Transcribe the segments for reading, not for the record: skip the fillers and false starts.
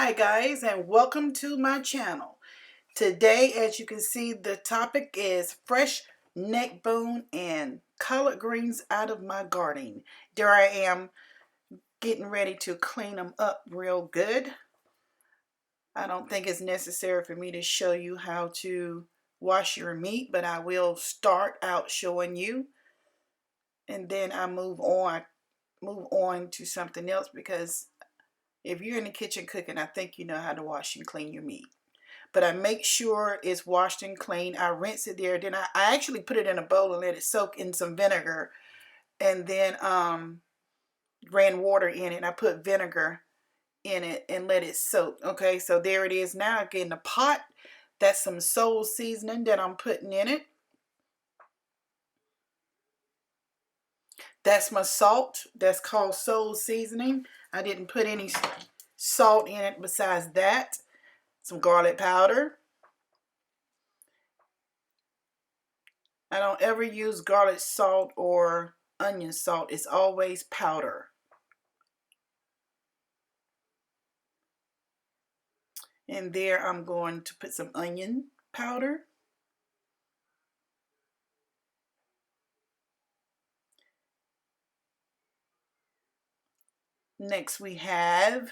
Hi guys, and welcome to my channel. Today, as you can see, the topic is fresh neck bone and collard greens out of my garden. There I am getting ready to clean them up real good. I don't think it's necessary for me to show you how to wash your meat, but I will start out showing you, and then I move on to something else, because if you're in the kitchen cooking, I think you know how to wash and clean your meat. But I make sure it's washed and clean. I rinse it there. Then I actually put it in a bowl and let it soak in some vinegar. And then ran water in it. And I put vinegar in it and let it soak. Okay, so there it is now. Again, the pot. That's some soul seasoning that I'm putting in it. That's my salt. That's called soul seasoning. I didn't put any salt in it besides that. Some garlic powder. I don't ever use garlic salt or onion salt. It's always powder. And there I'm going to put some onion powder. Next we have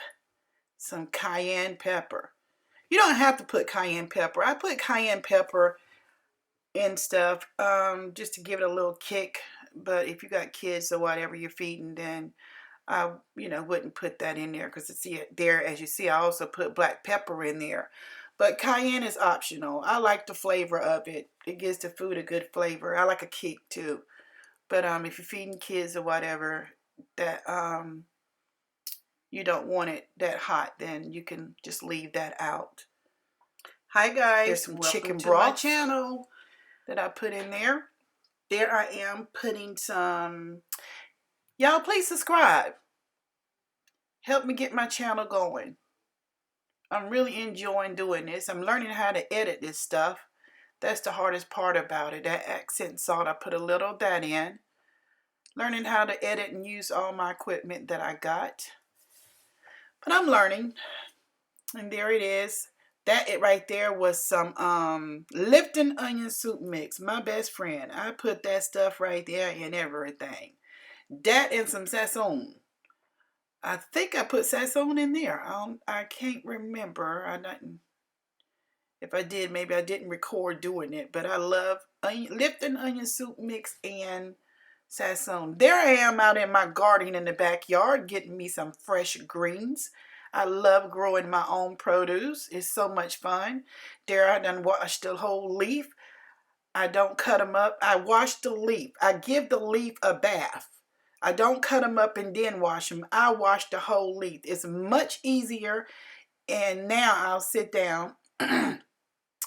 some cayenne pepper. You don't have to put cayenne pepper. I put cayenne pepper in stuff just to give it a little kick. But if you got kids or whatever you're feeding, then I wouldn't put that in there, because it's there, as you see, I also put black pepper in there. But cayenne is optional. I like the flavor of it. It gives the food a good flavor. I like a kick too. But if you're feeding kids or whatever that you don't want it that hot, then you can just leave that out. Hi guys, there's some chicken broth channel that I put in there. There I am putting some. Y'all please subscribe. Help me get my channel going. I'm really enjoying doing this. I'm learning how to edit this stuff. That's the hardest part about it. That accent salt, I put a little of that in. Learning how to edit and use all my equipment that I got. But I'm learning. And there it is. That it right there was some Lipton onion soup mix. My best friend. I put that stuff right there in everything. That and some sazon. I think I put sazon in there. I can't remember. If I did, maybe I didn't record doing it. But I love Lipton onion soup mix and sazon. There I am out in my garden in the backyard getting me some fresh greens. I love growing my own produce. It's so much fun. There I done washed the whole leaf. I don't cut them up. I wash the leaf. I give the leaf a bath. I don't cut them up and then wash them. I wash the whole leaf. It's much easier. And now I'll sit down and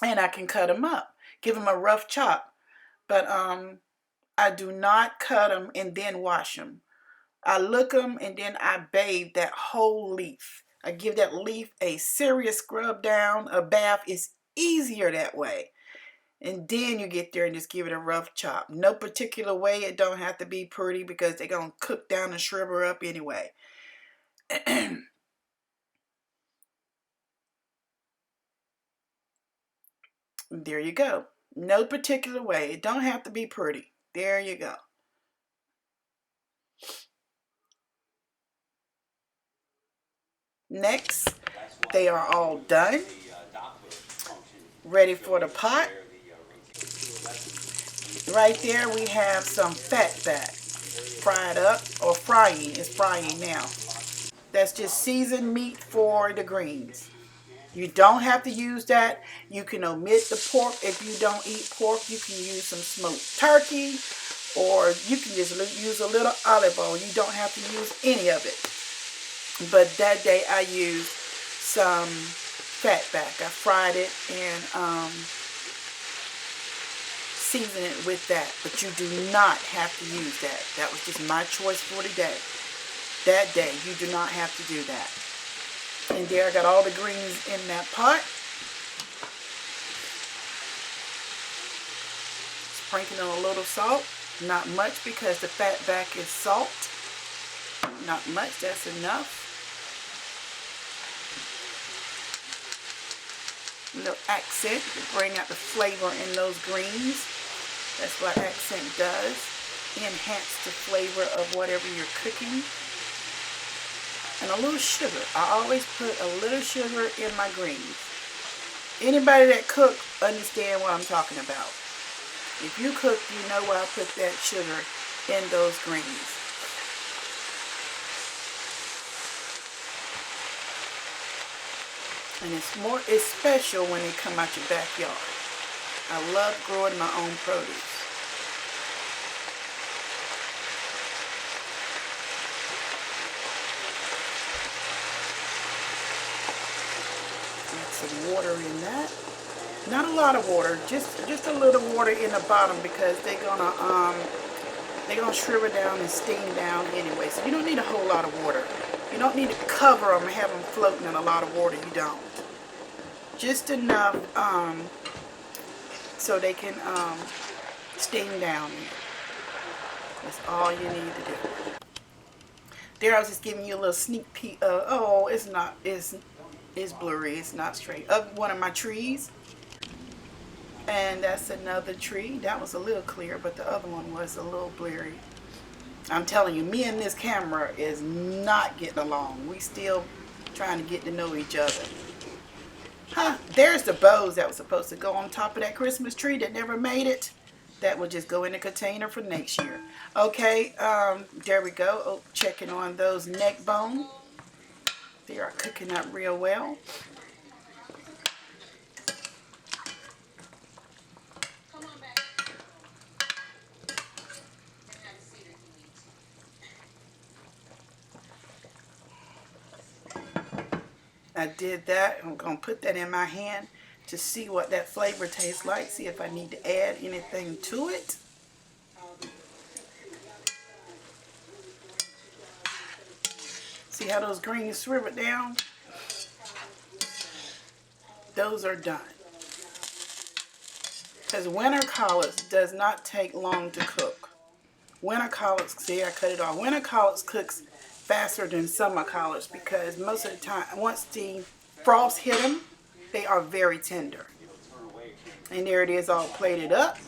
I can cut them up. Give them a rough chop. But I do not cut them and then wash them. I look them and then I bathe that whole leaf. I give that leaf a serious scrub down. A bath is easier that way. And then you get there and just give it a rough chop. No particular way. It don't have to be pretty, because they're going to cook down and shrivel up anyway. There you go. No particular way. It don't have to be pretty. There you go. Next, they are all done. Ready for the pot. Right there we have some fat back. Fried up, or frying. It's frying now. That's just seasoned meat for the greens. You don't have to use that. You can omit the pork. If you don't eat pork, you can use some smoked turkey, or you can just use a little olive oil. You don't have to use any of it. But that day I used some fat back. I fried it and seasoned it with that. But you do not have to use that. That was just my choice for today. That day, you do not have to do that. And there I got all the greens in that pot. Sprinkling a little salt. Not much, because the fat back is salt. Not much, that's enough. A little accent to bring out the flavor in those greens. That's what accent does. Enhance the flavor of whatever you're cooking. And a little sugar. I always put a little sugar in my greens. Anybody that cooks understand what I'm talking about. If you cook, you know why I put that sugar in those greens. And it's special when they come out your backyard. I love growing my own produce. Add some water in that. Not a lot of water, just a little water in the bottom because they're gonna shrivel down and steam down anyway. So you don't need a whole lot of water. You don't need to cover them and have them floating in a lot of water. You don't. Just enough so they can steam down. That's all you need to do. There, I was just giving you a little sneak peek. Oh, it's not. It's blurry. It's not straight. Of one of my trees. And that's another tree. That was a little clear, but the other one was a little blurry. I'm telling you, me and this camera is not getting along. We still trying to get to know each other. Huh, there's the bows that was supposed to go on top of that Christmas tree that never made it. That will just go in the container for next year. Okay, there we go. Oh, checking on those neck bones. They are cooking up real well. I did that. I'm going to put that in my hand to see what that flavor tastes like. See if I need to add anything to it. See how those greens shriveled down? Those are done. Because winter collards does not take long to cook. Winter collards, see I cut it off. Winter collards cooks faster than summer collards because most of the time, once the frost hit them, they are very tender. And there it is all plated up.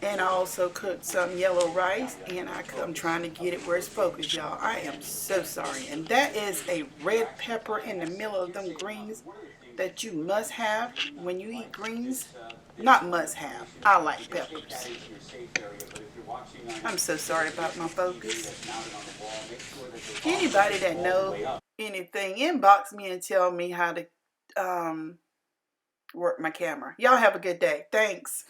And I also cooked some yellow rice, and I'm trying to get it where it's focused, y'all. I am so sorry. And that is a red pepper in the middle of them greens that you must have when you eat greens. Not must have. I like peppers. I'm so sorry about my focus. Anybody that knows anything, inbox me and tell me how to work my camera. Y'all have a good day. Thanks.